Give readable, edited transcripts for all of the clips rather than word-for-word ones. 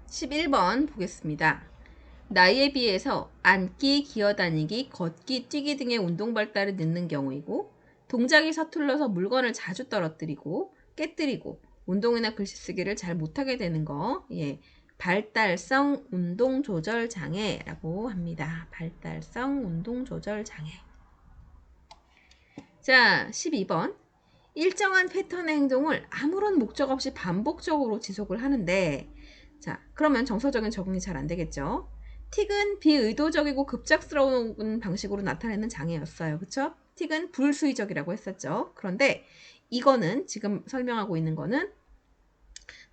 11번 보겠습니다. 나이에 비해서 앉기, 기어다니기, 걷기, 뛰기 등의 운동 발달을 늦는 경우이고 동작이 서툴러서 물건을 자주 떨어뜨리고 깨뜨리고 운동이나 글씨 쓰기를 잘 못하게 되는 거, 발달성 운동 조절 장애라고 합니다. 발달성 운동 조절 장애. 자, 12번. 일정한 패턴의 행동을 아무런 목적 없이 반복적으로 지속을 하는데, 자, 그러면 정서적인 적응이 잘 안 되겠죠? 틱은 비의도적이고 급작스러운 방식으로 나타내는 장애였어요. 그쵸? 틱은 불수의적이라고 했었죠. 그런데 이거는 지금 설명하고 있는 거는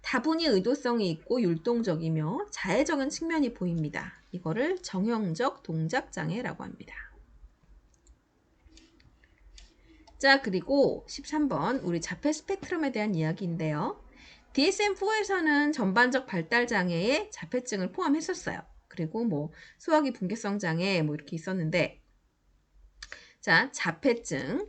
다분히 의도성이 있고 율동적이며 자해적인 측면이 보입니다. 이거를 정형적 동작장애라고 합니다. 자, 그리고 13번 우리 자폐 스펙트럼에 대한 이야기인데요. DSM-4에서는 전반적 발달 장애에 자폐증을 포함했었어요. 그리고 뭐 소화기 붕괴성 장애 뭐 이렇게 있었는데, 자, 자폐증,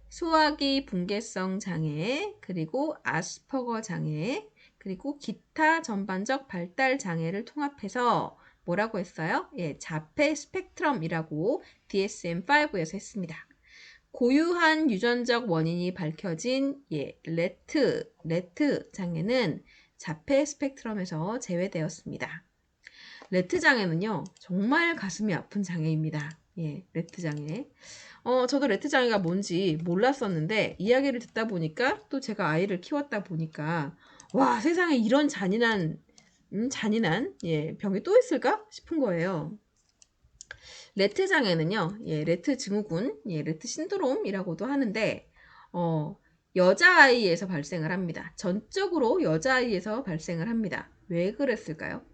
소화기 붕괴성 장애, 그리고 아스퍼거 장애, 그리고 기타 전반적 발달 장애를 통합해서 뭐라고 했어요? 자폐 스펙트럼이라고 DSM-5에서 했습니다. 고유한 유전적 원인이 밝혀진 레트 장애는 자폐 스펙트럼에서 제외되었습니다. 레트 장애는요, 정말 가슴이 아픈 장애입니다. 레트 장애. 저도 레트 장애가 뭔지 몰랐었는데 이야기를 듣다 보니까 또 제가 아이를 키웠다 보니까 와, 세상에 이런 잔인한 병이 또 있을까 싶은 거예요. 레트 장애는요, 레트 증후군, 레트 신드롬이라고도 하는데, 여자아이에서 발생을 합니다. 전적으로 여자아이에서 발생을 합니다. 왜 그랬을까요?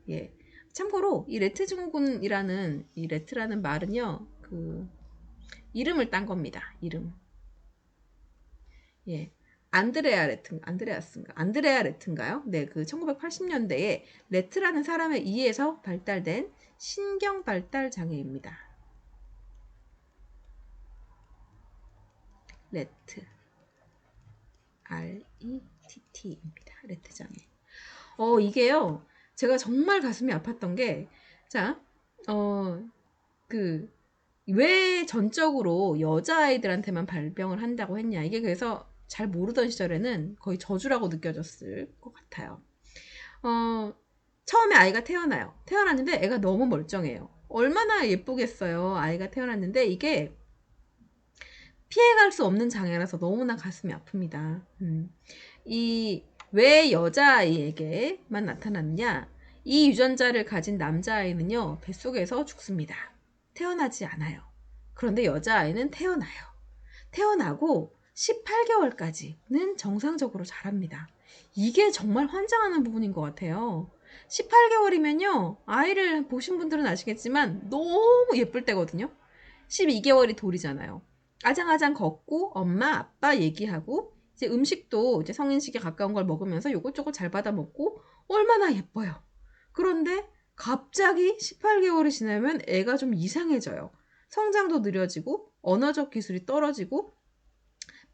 참고로 이 레트 증후군이라는 이 레트라는 말은요, 이름을 딴 겁니다. 이름. 안드레아 레트인가요? 네, 1980년대에 레트라는 사람에 의해서 발달된 신경 발달 장애입니다. 레트. RETT입니다. 레트 장애. 이게요. 제가 정말 가슴이 아팠던 게, 자, 왜 전적으로 여자아이들한테만 발병을 한다고 했냐. 이게 그래서 잘 모르던 시절에는 거의 저주라고 느껴졌을 것 같아요. 처음에 아이가 태어나요. 태어났는데 애가 너무 멀쩡해요. 얼마나 예쁘겠어요. 아이가 태어났는데 이게 피해갈 수 없는 장애라서 너무나 가슴이 아픕니다. 왜 여자아이에게만 나타났느냐? 이 유전자를 가진 남자아이는요, 뱃속에서 죽습니다. 태어나지 않아요. 그런데 여자아이는 태어나요. 태어나고 18개월까지는 정상적으로 자랍니다. 이게 정말 환장하는 부분인 것 같아요. 18개월이면요, 아이를 보신 분들은 아시겠지만 너무 예쁠 때거든요. 12개월이 돌이잖아요. 아장아장 걷고 엄마 아빠 얘기하고 이제 음식도 이제 성인식에 가까운 걸 먹으면서 요것저것 잘 받아 먹고 얼마나 예뻐요. 그런데 갑자기 18개월이 지나면 애가 좀 이상해져요. 성장도 느려지고 언어적 기술이 떨어지고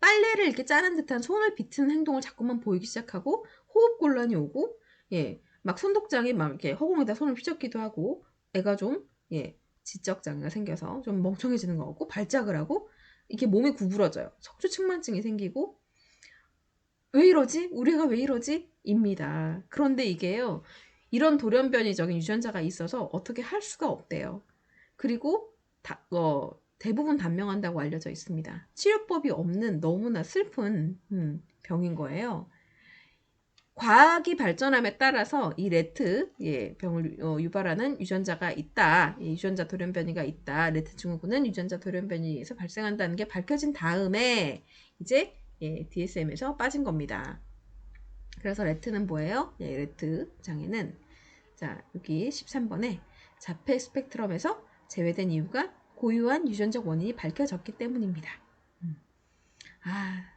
빨래를 이렇게 짜는 듯한 손을 비트는 행동을 자꾸만 보이기 시작하고 호흡곤란이 오고 막 손독장이 막 이렇게 허공에다 손을 휘젓기도 하고 애가 좀 지적장애가 생겨서 좀 멍청해지는 것 같고 발작을 하고 이렇게 몸이 구부러져요. 척추측만증이 생기고 왜 이러지? 우리 애가 왜 이러지? 입니다. 그런데 이게요. 이런 돌연변이적인 유전자가 있어서 어떻게 할 수가 없대요. 그리고 대부분 단명한다고 알려져 있습니다. 치료법이 없는 너무나 슬픈 병인 거예요. 과학이 발전함에 따라서 이 레트 병을 유발하는 유전자가 있다. 유전자 돌연변이가 있다. 레트 증후군은 유전자 돌연변이에서 발생한다는 게 밝혀진 다음에 이제 DSM에서 빠진 겁니다. 그래서 레트는 뭐예요? 레트 장애는 자 여기 13번에 자폐 스펙트럼에서 제외된 이유가 고유한 유전적 원인이 밝혀졌기 때문입니다.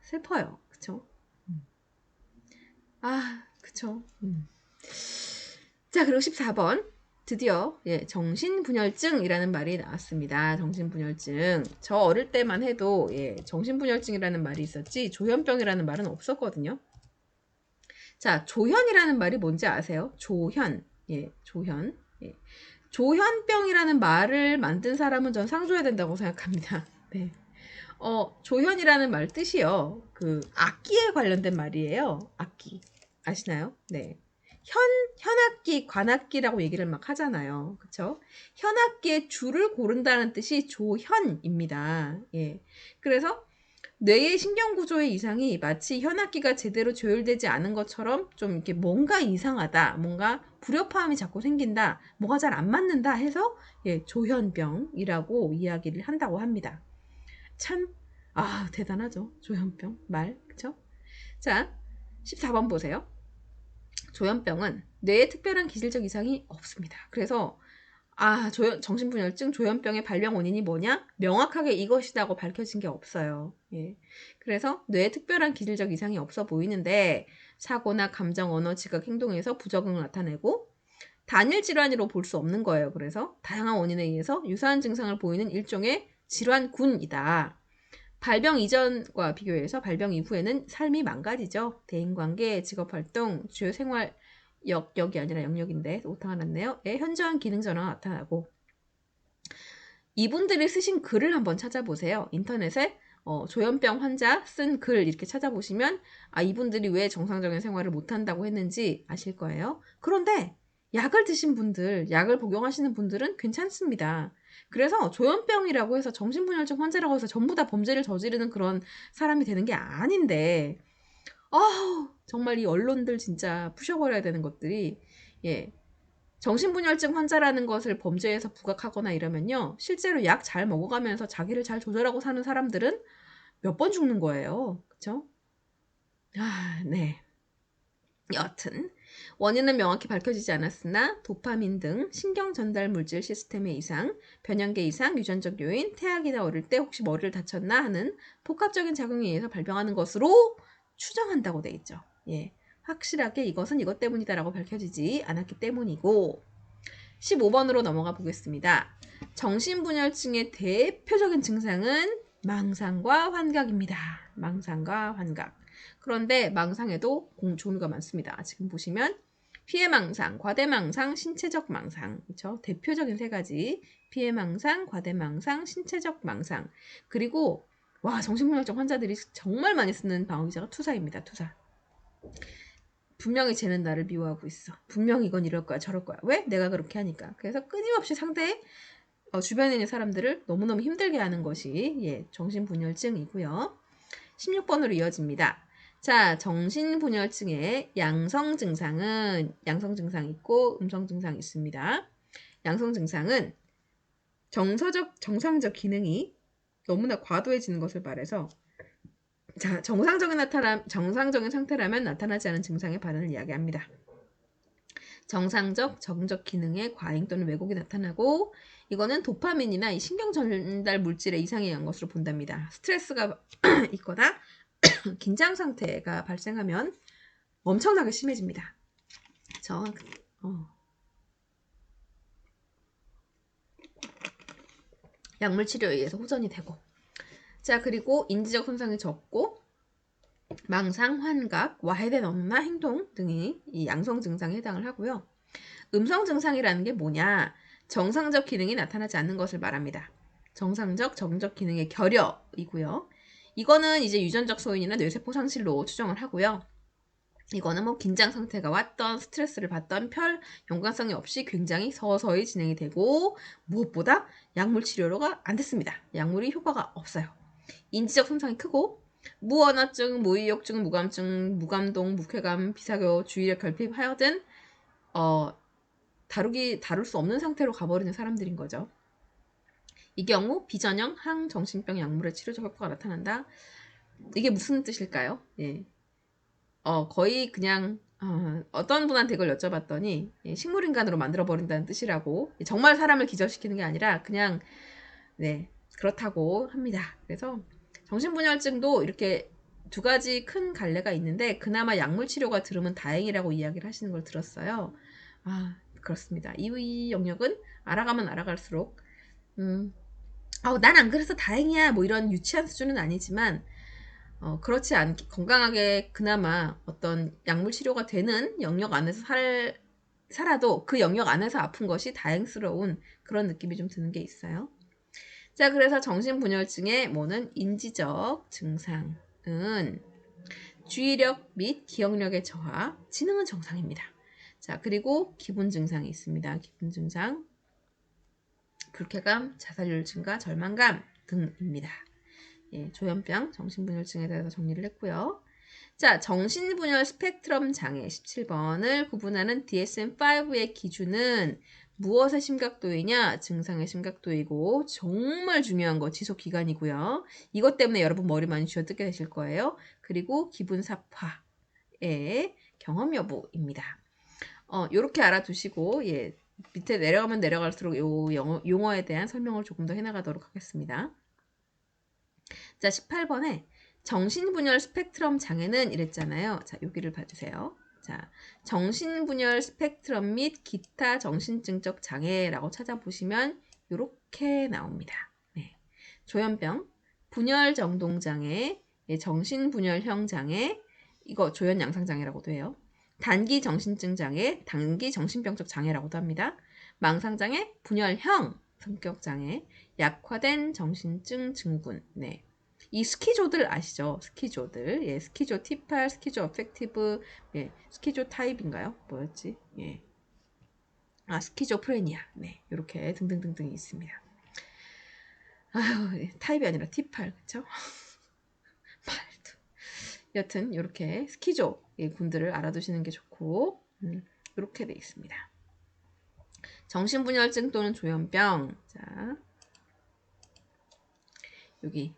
슬퍼요. 그쵸? 그쵸. 자, 그리고 14번. 드디어 정신분열증이라는 말이 나왔습니다. 정신분열증. 저 어릴 때만 해도 정신분열증이라는 말이 있었지 조현병이라는 말은 없었거든요. 자, 조현이라는 말이 뭔지 아세요? 조현. 예, 조현. 예. 조현병이라는 말을 만든 사람은 전 상 줘야 된다고 생각합니다. 네. 조현이라는 말 뜻이요. 그 악기에 관련된 말이에요. 악기. 아시나요? 네. 현악기, 관악기라고 얘기를 막 하잖아요. 그쵸? 현악기의 줄을 고른다는 뜻이 조현입니다. 예. 그래서 뇌의 신경구조의 이상이 마치 현악기가 제대로 조율되지 않은 것처럼 좀 이렇게 뭔가 이상하다, 뭔가 불협화음이 자꾸 생긴다, 뭐가 잘 안 맞는다 해서 예, 조현병이라고 이야기를 한다고 합니다. 참, 대단하죠. 조현병 말, 그쵸? 자, 14번 보세요. 조현병은 뇌에 특별한 기질적 이상이 없습니다. 그래서 정신분열증 조현병의 발병 원인이 뭐냐? 명확하게 이것이다고 밝혀진 게 없어요. 예. 그래서 뇌에 특별한 기질적 이상이 없어 보이는데 사고나 감정, 언어, 지각, 행동에서 부적응을 나타내고 단일 질환으로 볼 수 없는 거예요. 그래서 다양한 원인에 의해서 유사한 증상을 보이는 일종의 질환군이다. 발병 이전과 비교해서 발병 이후에는 삶이 망가지죠. 대인관계, 직업활동, 주요 생활 영역이 아니라 영역인데 오타가 났네요. 현저한 기능 전환가 나타나고 이분들이 쓰신 글을 한번 찾아보세요. 인터넷에 조현병 환자 쓴 글 이렇게 찾아보시면 이분들이 왜 정상적인 생활을 못한다고 했는지 아실 거예요. 그런데 약을 드신 분들, 약을 복용하시는 분들은 괜찮습니다. 그래서 조현병이라고 해서 정신분열증 환자라고 해서 전부 다 범죄를 저지르는 그런 사람이 되는 게 아닌데 정말 이 언론들 진짜 부셔버려야 되는 것들이 예, 정신분열증 환자라는 것을 범죄에서 부각하거나 이러면요. 실제로 약 잘 먹어가면서 자기를 잘 조절하고 사는 사람들은 몇 번 죽는 거예요. 그쵸? 네. 여하튼 원인은 명확히 밝혀지지 않았으나 도파민 등 신경 전달 물질 시스템의 이상, 변형계 이상, 유전적 요인, 태아기나 어릴 때 혹시 머리를 다쳤나 하는 복합적인 작용에 의해서 발병하는 것으로 추정한다고 돼 있죠. 예. 확실하게 이것은 이것 때문이다라고 밝혀지지 않았기 때문이고 15번으로 넘어가 보겠습니다. 정신분열증의 대표적인 증상은 망상과 환각입니다. 망상과 환각. 그런데 망상에도 종류가 많습니다. 지금 보시면 피해망상, 과대망상, 신체적 망상. 그렇죠? 대표적인 세 가지. 피해망상, 과대망상, 신체적 망상. 그리고 정신분열증 환자들이 정말 많이 쓰는 방어기제가 투사입니다. 투사. 분명히 쟤는 나를 미워하고 있어. 분명히 이건 이럴 거야 저럴 거야. 왜? 내가 그렇게 하니까. 그래서 끊임없이 상대의 주변에 있는 사람들을 너무너무 힘들게 하는 것이 정신분열증이고요. 16번으로 이어집니다. 자, 정신분열증의 양성증상은 양성증상 있고 음성증상 있습니다. 양성증상은 정상적 기능이 너무나 과도해지는 것을 말해서 자, 정상적인 상태라면 나타나지 않은 증상의 발현을 이야기합니다. 정상적 기능의 과잉 또는 왜곡이 나타나고 이거는 도파민이나 이 신경 전달 물질의 이상에 의한 것으로 본답니다. 스트레스가 있거나 긴장 상태가 발생하면 엄청나게 심해집니다. 약물 치료에 의해서 호전이 되고 자 그리고 인지적 손상이 적고 망상, 환각, 와해된 언어나 행동 등이 이 양성 증상에 해당을 하고요. 음성 증상이라는 게 뭐냐? 정상적 기능이 나타나지 않는 것을 말합니다. 정적 기능의 결여이고요. 이거는 이제 유전적 소인이나 뇌세포 상실로 추정을 하고요. 이거는 뭐 긴장 상태가 왔던 스트레스를 받던 별 연관성이 없이 굉장히 서서히 진행이 되고 무엇보다 약물 치료가 안 됐습니다. 약물이 효과가 없어요. 인지적 손상이 크고 무언어증, 무의욕증, 무감증, 무감동, 무쾌감, 비사교, 주의력 결핍 하여튼 다룰 수 없는 상태로 가버리는 사람들인 거죠. 이 경우 비전형 항정신병 약물의 치료적 효과가 나타난다. 이게 무슨 뜻일까요? 예. 거의 그냥 어떤 분한테 이걸 여쭤봤더니 식물인간으로 만들어버린다는 뜻이라고 정말 사람을 기절시키는 게 아니라 그냥 네 그렇다고 합니다. 그래서 정신분열증도 이렇게 두 가지 큰 갈래가 있는데 그나마 약물 치료가 들으면 다행이라고 이야기를 하시는 걸 들었어요. 그렇습니다. 이 영역은 알아가면 알아갈수록 난 안 그래서 다행이야 뭐 이런 유치한 수준은 아니지만 그렇지 않게 건강하게 그나마 어떤 약물 치료가 되는 영역 안에서 살아도 그 영역 안에서 아픈 것이 다행스러운 그런 느낌이 좀 드는 게 있어요. 자, 그래서 정신분열증의 뭐는 인지적 증상은 주의력 및 기억력의 저하, 지능은 정상입니다. 자, 그리고 기분 증상이 있습니다. 기분 증상, 불쾌감, 자살률 증가, 절망감 등입니다. 예, 조현병, 정신분열증에 대해서 정리를 했고요. 자, 정신분열 스펙트럼 장애 17번을 구분하는 DSM-5의 기준은 무엇의 심각도이냐? 증상의 심각도이고 정말 중요한 거 지속기간이고요. 이것 때문에 여러분 머리 많이 쥐어뜯게 되실 거예요. 그리고 기분사파의 경험 여부입니다. 요렇게 알아두시고 예, 밑에 내려가면 내려갈수록 요 용어에 대한 설명을 조금 더 해나가도록 하겠습니다. 자, 18번에 정신분열 스펙트럼 장애는 이랬잖아요. 자, 여기를 봐주세요. 자, 정신분열 스펙트럼 및 기타 정신증적 장애라고 찾아보시면 이렇게 나옵니다. 네. 조현병, 분열정동장애, 예, 정신분열형 장애, 이거 조현양상장애라고도 해요. 단기 정신증 장애, 단기 정신병적 장애라고도 합니다. 망상장애, 분열형 성격장애, 약화된 정신증 증후군. 네. 이 스키조들 아시죠? 스키조들. 예, 스키조 T8, 스키조 어펙티브, 예, 스키조 타입인가요? 뭐였지? 예. 아, 스키조프레니아. 네, 이렇게 등등등등이 있습니다. 아유, 예, 타입이 아니라 T8, 그쵸? 말도. 여튼, 이렇게 스키조 예, 군들을 알아두시는 게 좋고, 이렇게 돼 있습니다. 정신분열증 또는 조현병. 자, 여기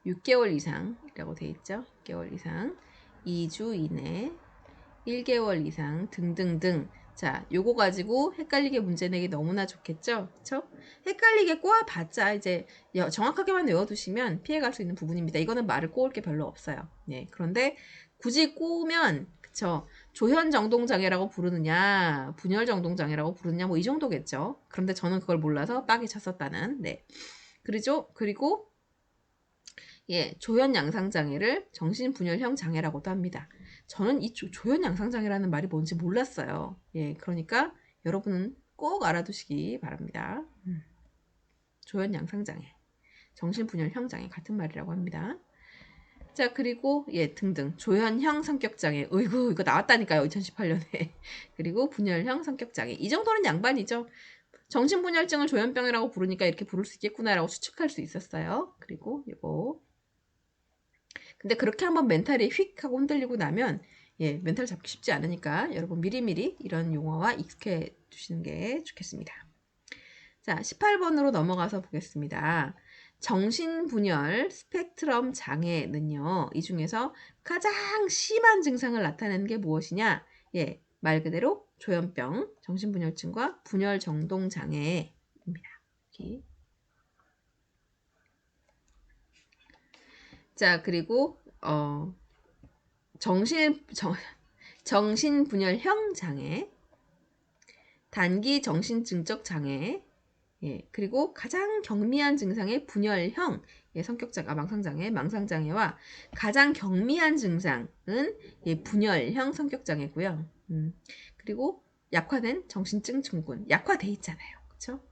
6개월 이상이라고 돼 있죠. 6개월 이상, 2주 이내, 1개월 이상 등등등. 자, 요거 가지고 헷갈리게 문제 내기 너무나 좋겠죠? 그쵸? 헷갈리게 꼬아봤자 이제 정확하게만 외워두시면 피해갈 수 있는 부분입니다. 이거는 말을 꼬을 게 별로 없어요. 예, 그런데 굳이 꼬우면 그쵸? 조현정동장애라고 부르느냐, 분열정동장애라고 부르느냐, 뭐 이 정도겠죠. 그런데 저는 그걸 몰라서 빡이 쳤었다는. 네. 그리고 예, 조현양상장애를 정신분열형 장애라고도 합니다. 저는 이 조현양상장애라는 말이 뭔지 몰랐어요. 예, 그러니까 여러분은 꼭 알아두시기 바랍니다. 조현양상장애, 정신분열형 장애 같은 말이라고 합니다. 자, 그리고 예, 등등 조현형 성격장애. 어이구, 이거 나왔다니까요. 2018년에. 그리고 분열형 성격장애. 이 정도는 양반이죠. 정신분열증을 조현병이라고 부르니까 이렇게 부를 수 있겠구나라고 추측할 수 있었어요. 그리고 이거 근데 그렇게 한번 멘탈이 휙 하고 흔들리고 나면 예, 멘탈 잡기 쉽지 않으니까 여러분 미리미리 이런 용어와 익숙해 두시는 게 좋겠습니다. 자, 18번으로 넘어가서 보겠습니다. 정신분열 스펙트럼 장애는요. 이 중에서 가장 심한 증상을 나타내는 게 무엇이냐? 예, 말 그대로 조현병, 정신분열증과 분열정동장애입니다. 여기. 자, 그리고 정신분열형 장애, 단기 정신증적 장애, 예, 그리고 가장 경미한 증상의 분열형 예, 성격장애, 망상장애, 망상장애와 가장 경미한 증상은 예, 분열형 성격장애고요. 그리고 약화된 정신증 증후군, 약화돼 있잖아요, 그렇죠?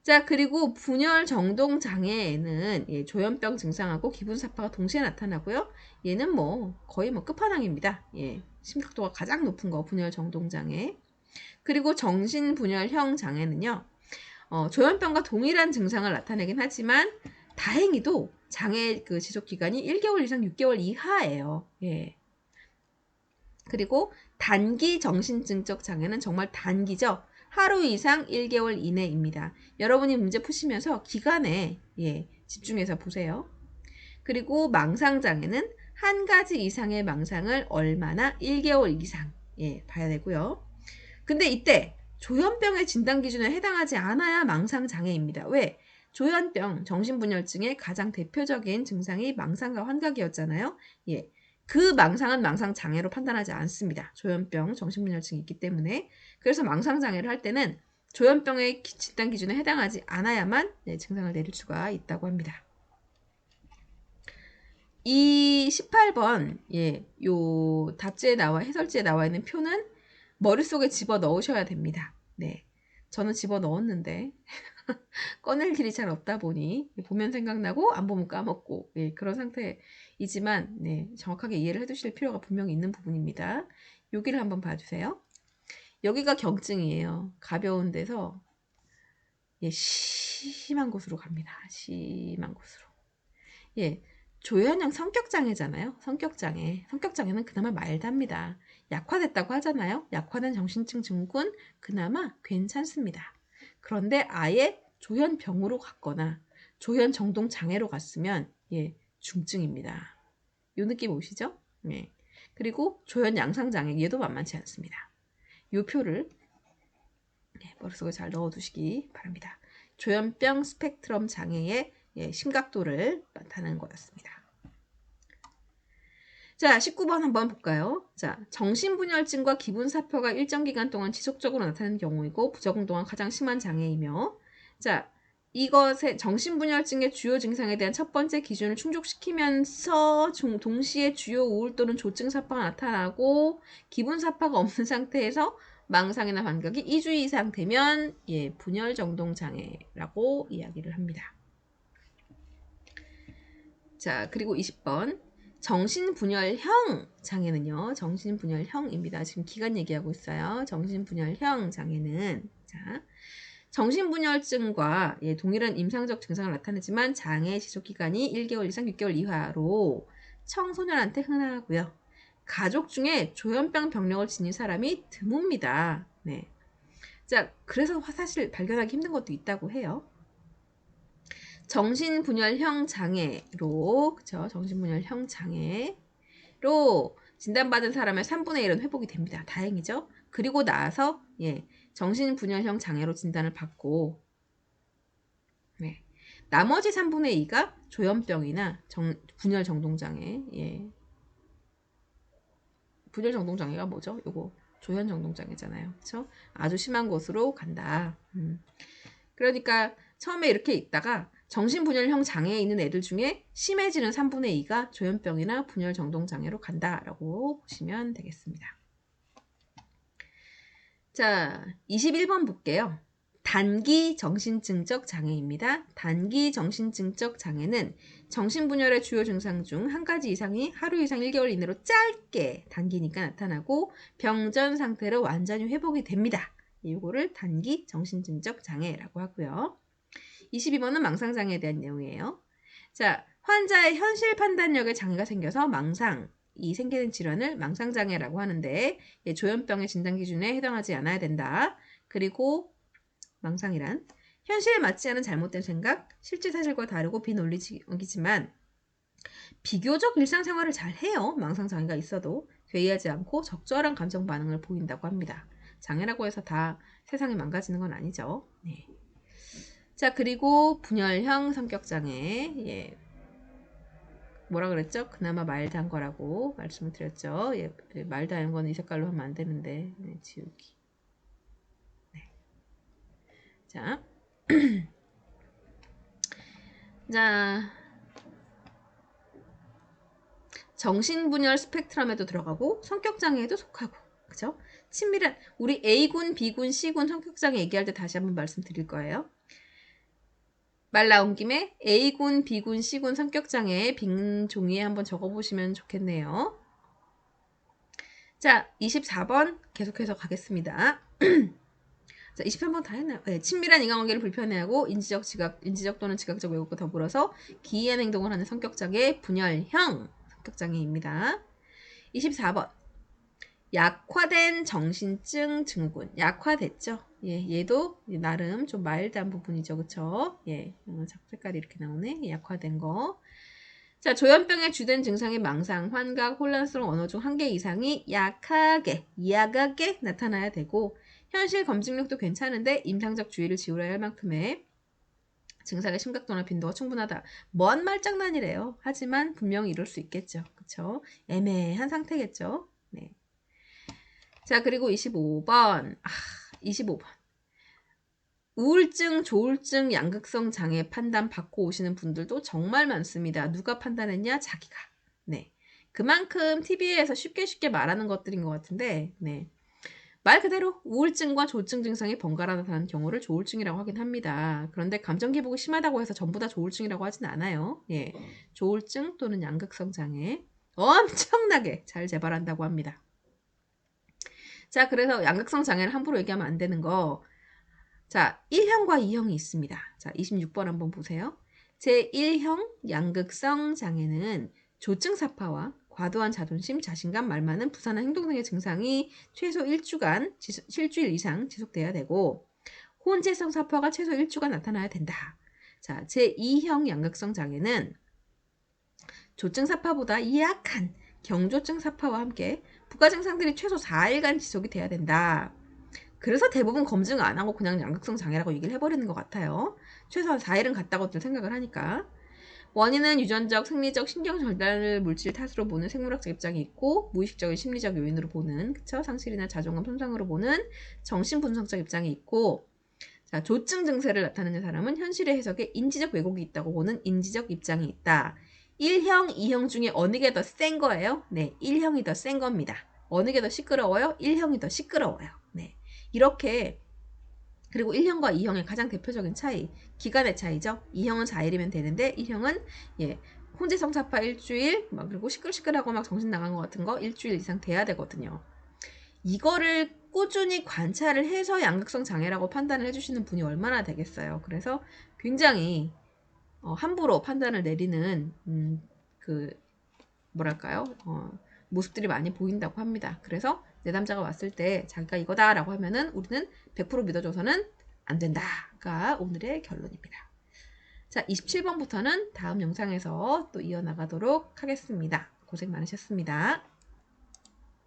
자, 그리고 분열 정동 장애에는 예, 조현병 증상하고 기분사파가 동시에 나타나고요. 얘는 뭐 거의 뭐 끝판왕입니다. 예, 심각도가 가장 높은 거 분열 정동 장애. 그리고 정신분열형 장애는요. 조현병과 동일한 증상을 나타내긴 하지만 다행히도 장애 그 지속 기간이 1개월 이상 6개월 이하예요. 예. 그리고 단기 정신증적 장애는 정말 단기죠. 하루 이상 1개월 이내입니다. 여러분이 문제 푸시면서 기간에 예, 집중해서 보세요. 그리고 망상장애는 한 가지 이상의 망상을 얼마나 1개월 이상 예, 봐야 되고요. 근데 이때 조현병의 진단 기준에 해당하지 않아야 망상장애입니다. 왜? 조현병, 정신분열증의 가장 대표적인 증상이 망상과 환각이었잖아요. 예. 그 망상은 망상장애로 판단하지 않습니다. 조현병, 정신분열증이 있기 때문에. 그래서 망상장애를 할 때는 조현병의 진단 기준에 해당하지 않아야만 네, 증상을 내릴 수가 있다고 합니다. 이 18번, 요 답지에 해설지에 나와 있는 표는 머릿속에 집어 넣으셔야 됩니다. 네. 저는 집어 넣었는데, 꺼낼 길이 잘 없다 보니, 보면 생각나고, 안 보면 까먹고, 그런 상태이지만, 정확하게 이해를 해두실 필요가 분명히 있는 부분입니다. 여기를 한번 봐주세요. 여기가 경증이에요. 가벼운 데서, 심한 곳으로 갑니다. 심한 곳으로. 조현형 성격장애잖아요. 성격장애. 성격장애는 그나마 말답니다. 약화됐다고 하잖아요. 약화된 정신증 증후군 그나마 괜찮습니다. 그런데 아예 조현병으로 갔거나 조현정동장애로 갔으면 중증입니다. 이 느낌 오시죠? 그리고 조현양상장애 얘도 만만치 않습니다. 이 표를 머릿속에 잘 넣어두시기 바랍니다. 조현병 스펙트럼 장애의 심각도를 나타내는 거였습니다. 자, 19번 한번 볼까요? 자, 정신분열증과 기분사표가 일정 기간 동안 지속적으로 나타나는 경우이고 부적응 동안 가장 심한 장애이며, 자, 이것의 정신분열증의 주요 증상에 대한 첫 번째 기준을 충족시키면서 동시에 주요 우울 또는 조증사파가 나타나고 기분사파가 없는 상태에서 망상이나 환각이 2주 이상 되면 분열정동장애라고 이야기를 합니다. 자, 그리고 20번. 정신분열형 장애는요. 정신분열형입니다. 지금 기간 얘기하고 있어요. 정신분열형 장애는 자, 정신분열증과 동일한 임상적 증상을 나타내지만 장애 지속기간이 1개월 이상 6개월 이하로 청소년한테 흔하고요. 가족 중에 조현병 병력을 지닌 사람이 드뭅니다. 네. 자, 그래서 사실 발견하기 힘든 것도 있다고 해요. 정신분열형 장애로, 그쵸? 정신분열형 장애로 진단받은 사람의 3분의 1은 회복이 됩니다. 다행이죠? 그리고 나서, 정신분열형 장애로 진단을 받고, 나머지 3분의 2가 조현병이나 분열정동장애, 분열정동장애가 뭐죠? 요거 조현정동장애잖아요. 그쵸? 아주 심한 곳으로 간다. 그러니까 처음에 이렇게 있다가 정신분열형 장애에 있는 애들 중에 심해지는 3분의 2가 조현병이나 분열정동장애로 간다라고 보시면 되겠습니다. 자, 21번 볼게요. 단기 정신증적 장애입니다. 단기 정신증적 장애는 정신분열의 주요 증상 중 한 가지 이상이 하루 이상 1개월 이내로 짧게 단기니까 나타나고 병전 상태로 완전히 회복이 됩니다. 이거를 단기 정신증적 장애라고 하고요. 22번은 망상장애에 대한 내용이에요. 자, 환자의 현실 판단력에 장애가 생겨서 망상이 생기는 질환을 망상장애라고 하는데 조현병의 진단 기준에 해당하지 않아야 된다. 그리고 망상이란 현실에 맞지 않은 잘못된 생각, 실제 사실과 다르고 비논리적이지만 비교적 일상생활을 잘 해요. 망상장애가 있어도 괴이하지 않고 적절한 감정 반응을 보인다고 합니다. 장애라고 해서 다 세상이 망가지는 건 아니죠. 네. 자, 그리고 분열형 성격장애. 뭐라 그랬죠? 그나마 말단 거라고 말씀을 드렸죠. 말단 거는 이 색깔로 하면 안 되는데, 지우기. 네. 자, 자, 정신분열 스펙트럼에도 들어가고 성격장애에도 속하고, 그죠? 친밀한 우리 A군, B군, C군 성격장애 얘기할 때 다시 한번 말씀드릴 거예요. 말 나온 김에 A군, B군, C군 성격장애 빈 종이에 한번 적어보시면 좋겠네요. 자, 24번 계속해서 가겠습니다. 자, 23번 다 했나요? 네, 친밀한 인간관계를 불편해하고 인지적 또는 지각적 왜곡과 더불어서 기이한 행동을 하는 성격장애 분열형 성격장애입니다. 24번 약화된 정신증 증후군. 약화됐죠? 얘도 나름 좀 마일드한 부분이죠. 그쵸? 색깔이 이렇게 나오네. 약화된 거. 자, 조현병의 주된 증상인 망상, 환각, 혼란스러운 언어 중 한 개 이상이 약하게 나타나야 되고 현실 검증력도 괜찮은데 임상적 주의를 지우려야 할 만큼의 증상의 심각도나 빈도가 충분하다. 먼 말장난이래요. 하지만 분명히 이럴 수 있겠죠. 그쵸? 애매한 상태겠죠. 네. 자, 그리고 25번. 25번. 우울증, 조울증, 양극성 장애 판단 받고 오시는 분들도 정말 많습니다. 누가 판단했냐? 자기가. 네. 그만큼 TV에서 쉽게 말하는 것들인 것 같은데, 네. 말 그대로 우울증과 조증 증상이 번갈아 나타나는 경우를 조울증이라고 하긴 합니다. 그런데 감정 기복이 심하다고 해서 전부 다 조울증이라고 하진 않아요. 예. 조울증 또는 양극성 장애 엄청나게 잘 재발한다고 합니다. 자, 그래서 양극성 장애를 함부로 얘기하면 안 되는 거. 자, 1형과 2형이 있습니다. 자, 26번 한번 보세요. 제1형 양극성 장애는 조증사파와 과도한 자존심, 자신감, 말 많은, 부산한 행동 등의 증상이 최소 일주일 이상 지속돼야 되고 혼재성 사파가 최소 1주간 나타나야 된다. 자, 제2형 양극성 장애는 조증사파보다 약한 경조증사파와 함께 부가 증상들이 최소 4일간 지속이 돼야 된다. 그래서 대부분 검증 안 하고 그냥 양극성 장애라고 얘기를 해버리는 것 같아요. 최소한 4일은 갔다고들 생각을 하니까. 원인은 유전적, 생리적, 신경 전달 물질 탓으로 보는 생물학적 입장이 있고 무의식적인 심리적 요인으로 보는 그쵸? 상실이나 자존감 손상으로 보는 정신분석적 입장이 있고 자, 조증 증세를 나타내는 사람은 현실의 해석에 인지적 왜곡이 있다고 보는 인지적 입장이 있다. 1형, 2형 중에 어느 게 더 센 거예요? 네, 1형이 더 센 겁니다. 어느 게 더 시끄러워요? 1형이 더 시끄러워요. 네, 이렇게 그리고 1형과 2형의 가장 대표적인 차이, 기간의 차이죠. 2형은 4일이면 되는데 1형은 예, 혼재성사파 일주일, 그리고 시끌시끌하고 막 정신 나간 것 같은 거 일주일 이상 돼야 되거든요. 이거를 꾸준히 관찰을 해서 양극성 장애라고 판단을 해주시는 분이 얼마나 되겠어요. 그래서 굉장히 함부로 판단을 내리는 그 뭐랄까요? 모습들이 많이 보인다고 합니다. 그래서 내담자가 왔을 때 자기가 이거다라고 하면은 우리는 100% 믿어줘서는 안 된다가 오늘의 결론입니다. 자, 27번부터는 다음 영상에서 또 이어나가도록 하겠습니다. 고생 많으셨습니다.